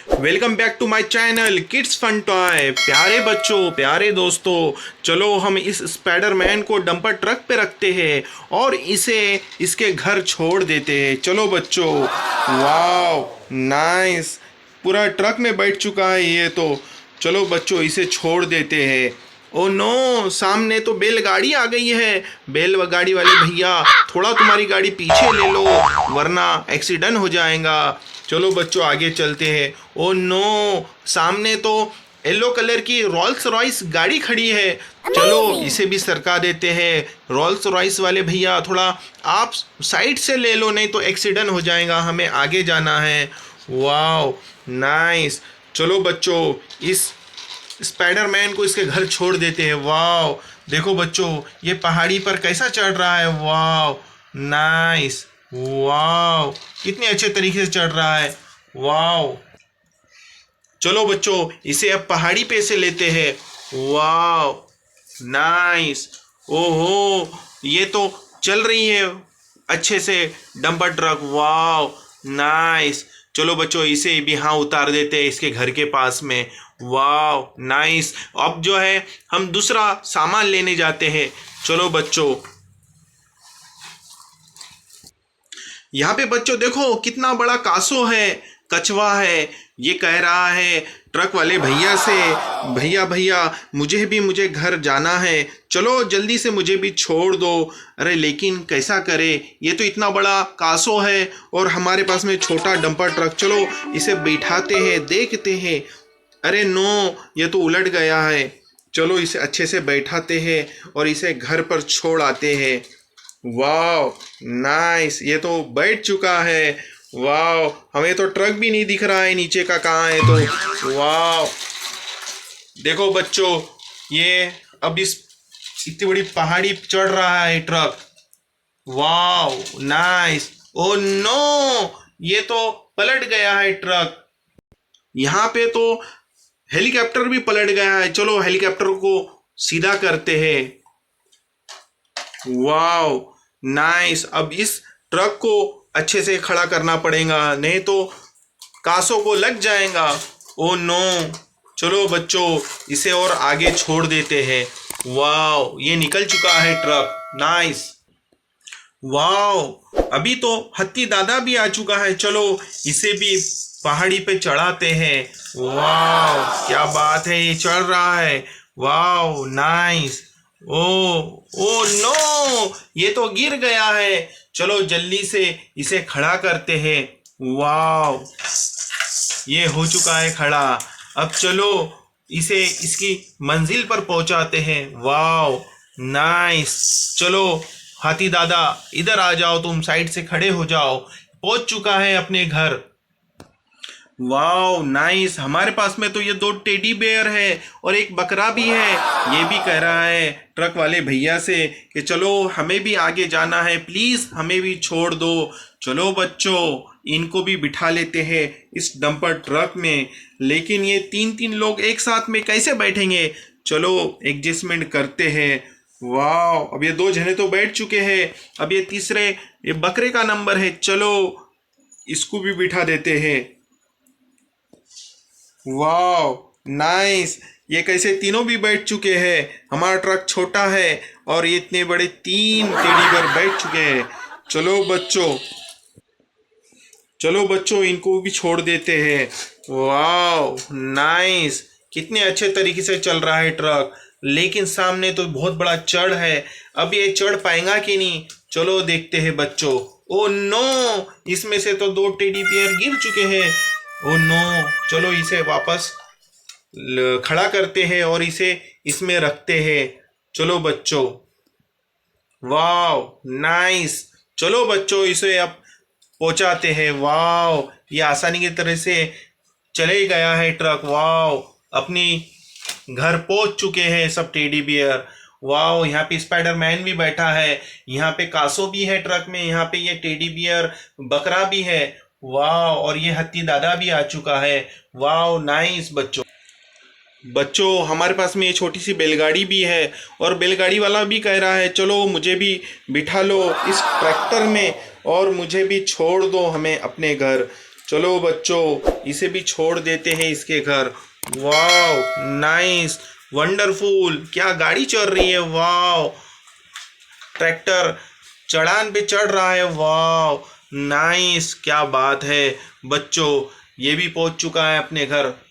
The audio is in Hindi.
Welcome back to my channel kids fun toy. प्यारे बच्चों, प्यारे दोस्तों, चलो हम इस स्पाइडरमैन को डंपर ट्रक पे रखते हैं और इसे इसके घर छोड़ देते हैं। चलो बच्चों, वाव नाइस, पूरा ट्रक में बैठ चुका है ये तो। चलो बच्चों, इसे छोड़ देते हैं। ओ नो, सामने तो बैलगाड़ी आ गई है। बैलगाड़ी वाले भैया, थोड़ा तुम्हारी गाड़ी पीछे ले लो वरना एक्सीडेंट हो जाएगा। चलो बच्चों, आगे चलते हैं। ओ नो, सामने तो येलो कलर की रोल्स रॉयस गाड़ी खड़ी है। चलो इसे भी सरका देते हैं। रोल्स रॉयस वाले भैया, थोड़ा आप साइड से ले लो, नहीं तो एक्सीडेंट हो जाएगा, हमें आगे जाना है। Wow nice. चलो बच्चों, इस स्पाइडरमैन को इसके घर छोड़ देते हैं। वाओ, देखो बच्चों, ये पहाड़ी पर कैसा चढ़ रहा है। वाओ नाइस, वाओ कितने अच्छे तरीके से चढ़ रहा है। वाओ, चलो बच्चों, इसे अब पहाड़ी पे से लेते हैं। Wow nice. ओहो, ये तो चल रही है अच्छे से डंपर ट्रक। Wow nice. चलो बच्चों, इसे भी यहाँ उतार देते हैं इसके घर के पास में। Wow nice. अब जो है हम दूसरा सामान लेने जाते हैं। चलो बच्चों, यहाँ पे बच्चों देखो कितना बड़ा कासो है, कछुआ है। ये कह रहा है ट्रक वाले भैया से, भैया भैया मुझे घर जाना है, चलो जल्दी से मुझे भी छोड़ दो। अरे लेकिन कैसा करे, ये तो इतना बड़ा कासो है और हमारे पास में छोटा डंपर ट्रक। चलो इसे बैठाते हैं, देखते हैं। अरे नो, ये तो उलट गया है। चलो इसे अच्छे से बैठाते हैं और इसे घर पर छोड़ आते हैं। वाह नाइस, ये तो बैठ चुका है। वाह, हमें तो ट्रक भी नहीं दिख रहा है नीचे का कहाँ है तो। वाह, देखो बच्चों, ये अब इस इतनी बड़ी पहाड़ी चढ़ रहा है ट्रक। वाह नाइस। ओ नो, ये तो पलट गया है ट्रक। यहाँ पे तो हेलीकॉप्टर भी पलट गया है। चलो हेलीकॉप्टर को सीधा करते हैं। Wow nice. अब इस ट्रक को अच्छे से खड़ा करना पड़ेगा, नहीं तो कासों को लग जाएगा। ओ नो, चलो बच्चों, इसे और आगे छोड़ देते हैं। वाओ, ये निकल चुका है ट्रक। नाइस। वाओ, अभी तो हत्ती दादा भी आ चुका है। चलो इसे भी पहाड़ी पे चढ़ाते हैं। वाओ, क्या बात है, ये चढ़ रहा है। Wow nice. Oh oh no, ये तो गिर गया है। चलो जल्दी से इसे खड़ा करते हैं। वाओ, ये हो चुका है खड़ा। अब चलो इसे इसकी मंजिल पर पहुंचाते हैं। Wow nice. चलो हाथी दादा, इधर आ जाओ, तुम साइड से खड़े हो जाओ। पहुंच चुका है अपने घर। Wow nice. हमारे पास में तो ये 2 टेडी बेयर है और एक बकरा भी है। ये भी कह रहा है ट्रक वाले भैया से कि चलो हमें भी आगे जाना है, प्लीज हमें भी छोड़ दो। चलो बच्चों, इनको भी बिठा लेते हैं इस डंपर ट्रक में। लेकिन ये 3-3 लोग एक साथ में कैसे बैठेंगे। चलो एडजस्टमेंट करते हैं। वाओ, अब ये 2 जने तो बैठ चुके हैं, अब ये तीसरे, ये बकरे का नंबर है। चलो इसको भी बिठा देते हैं। वाह नाइस, ये कैसे तीनों भी बैठ चुके हैं। हमारा ट्रक छोटा है और ये इतने बड़े 3 टेडी बेयर बैठ चुके हैं। चलो बच्चों, इनको भी छोड़ देते हैं। वाह नाइस, कितने अच्छे तरीके से चल रहा है ट्रक। लेकिन सामने तो बहुत बड़ा चढ़ है, अब ये चढ़ पाएगा कि नहीं। चलो देखते हैं बच्चों। ओ नो, इसमें से तो 2 टेडी बेयर गिर चुके हैं। ओ नो, चलो इसे वापस खड़ा करते हैं और इसे इसमें रखते हैं। चलो बच्चों, वाओ नाइस। चलो बच्चों, इसे अब पहुंचाते हैं। वाओ, ये आसानी की तरह से चले गया है ट्रक। वाओ, अपनी घर पहुंच चुके हैं सब टेडी बियर। वाओ, यहाँ पे स्पाइडरमैन भी बैठा है, यहाँ पे कासो भी है ट्रक में, यहाँ पे ये टेडी बियर बकरा भी है। वाओ, और ये हत्ती दादा भी आ चुका है। Wow nice. बच्चों हमारे पास में ये छोटी सी बैलगाड़ी भी है और बैलगाड़ी वाला भी कह रहा है चलो मुझे भी बिठा लो इस ट्रैक्टर में और मुझे भी छोड़ दो हमें अपने घर। चलो बच्चों, इसे भी छोड़ देते हैं इसके घर। वाओ, नाइस, वंडरफुल, क्या गाड़ी चल रही है। वाओ, ट्रैक्टर चढ़ान पे चढ़ रहा है। वाओ, नाइस, क्या बात है। बच्चों, ये भी पहुंच चुका है अपने घर।